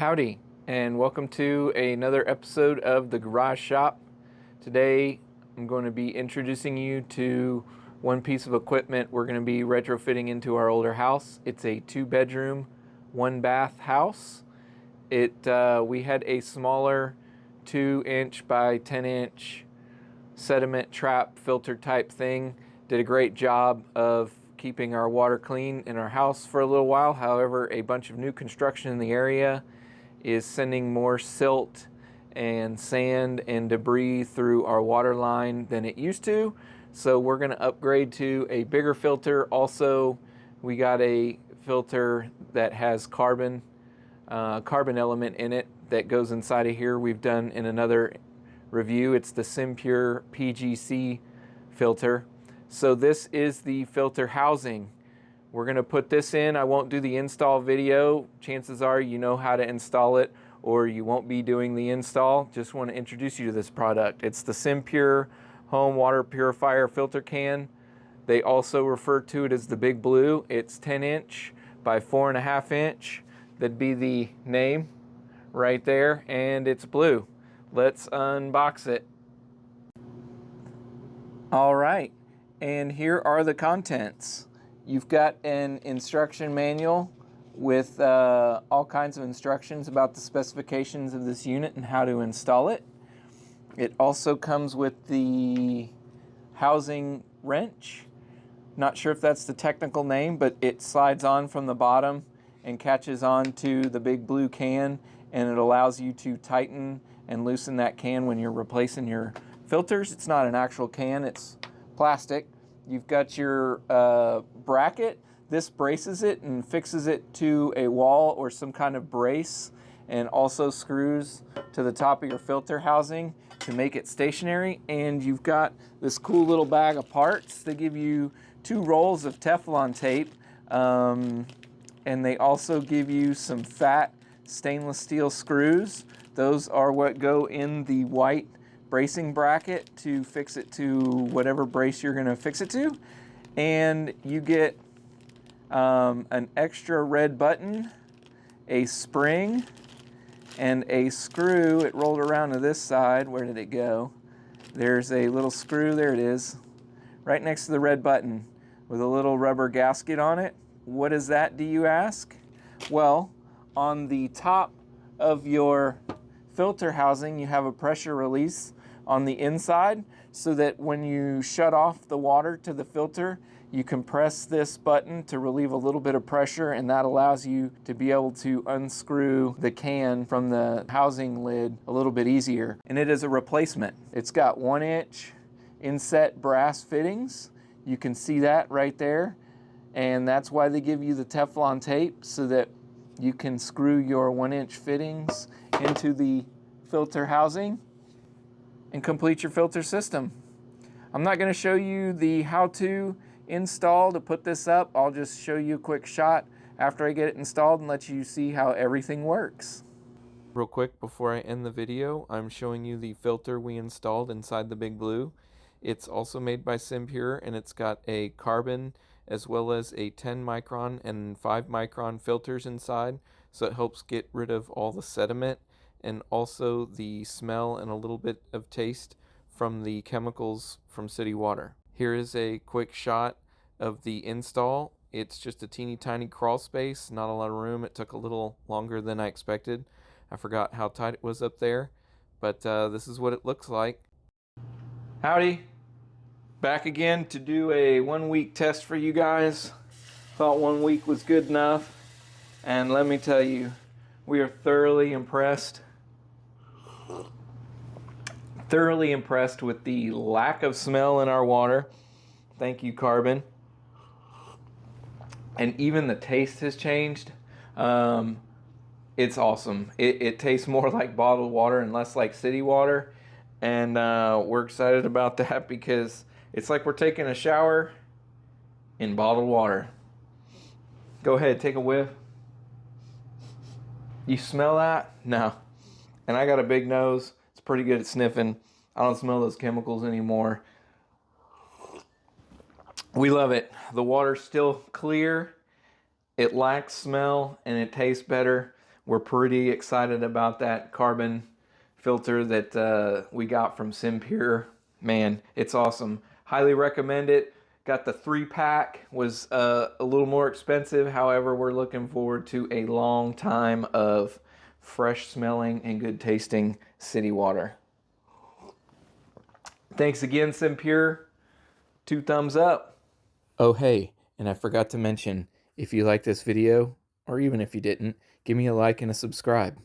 Howdy, and welcome to another episode of the Garage Shop. Today I'm going to be introducing you to one piece of equipment we're going to be retrofitting into our older house. It's a 2-bedroom, 1-bath house. We had a smaller 2-inch by 10-inch sediment trap filter type thing. Did a great job of keeping our water clean in our house for a little while. However, a bunch of new construction in the area is sending more silt and sand and debris through our water line than it used to. So we're going to upgrade to a bigger filter. Also, we got a filter that has carbon element in it that goes inside of here. We've done in another review. It's the SimPure PGC filter. So this is the filter housing. We're going to put this in. I won't do the install video. Chances are you know how to install it, or you won't be doing the install. Just want to introduce you to this product. It's the SimPure Home Water Purifier Filter Can. They also refer to it as the Big Blue. It's 10-inch by 4.5-inch. That'd be the name right there, and it's blue. Let's unbox it. All right, and here are the contents. You've got an instruction manual with all kinds of instructions about the specifications of this unit and how to install it. It also comes with the housing wrench. Not sure if that's the technical name, but it slides on from the bottom and catches on to the big blue can, and it allows you to tighten and loosen that can when you're replacing your filters. It's not an actual can, it's plastic. You've got your bracket. This braces it and fixes it to a wall or some kind of brace, and also screws to the top of your filter housing to make it stationary. And you've got this cool little bag of parts. They give you 2 rolls of Teflon tape, and they also give you some fat stainless steel screws. Those are what go in the white bracing bracket to fix it to whatever brace you're going to fix it to. And you get an extra red button, a spring, and a screw. It rolled around to this side. Where did it go? There's a little screw. There it is, right next to the red button with a little rubber gasket on it. What is that, do you ask? Well, on the top of your filter housing, you have a pressure release on the inside, so that when you shut off the water to the filter, you can press this button to relieve a little bit of pressure, and that allows you to be able to unscrew the can from the housing lid a little bit easier. And it is a replacement. It's got 1-inch inset brass fittings. You can see that right there, and that's why they give you the Teflon tape, so that you can screw your 1-inch fittings into the filter housing and complete your filter system. I'm not going to show you the how-to install to put this up. I'll just show you a quick shot after I get it installed and let you see how everything works. Real quick before I end the video, I'm showing you the filter we installed inside the Big Blue. It's also made by SimPure, and it's got a carbon as well as a 10 micron and 5 micron filters inside, so it helps get rid of all the sediment and also the smell and a little bit of taste from the chemicals from city water. Here is a quick shot of the install. It's just a teeny tiny crawl space, not a lot of room. It took a little longer than I expected. I forgot how tight it was up there, but this is what it looks like. Howdy, back again to do a 1-week test for you guys. Thought 1 week was good enough, and let me tell you, we are thoroughly impressed with the lack of smell in our water. Thank you, carbon. And even the taste has changed. It's awesome. It tastes more like bottled water and less like city water, and we're excited about that because it's like we're taking a shower in bottled water. Go ahead, take a whiff. You smell that? No. And I got a big nose. It's pretty good at sniffing. I don't smell those chemicals anymore. We love it. The water's still clear. It lacks smell and it tastes better. we're pretty excited about that carbon filter that we got from SimPure. Man, it's awesome. Highly recommend it. Got the 3-pack, was a little more expensive. However, we're looking forward to a long time of fresh smelling and good tasting city water. Thanks again, SimPure. 2 thumbs up. Oh, hey, and I forgot to mention, if you like this video, or even if you didn't, give me a like and a subscribe.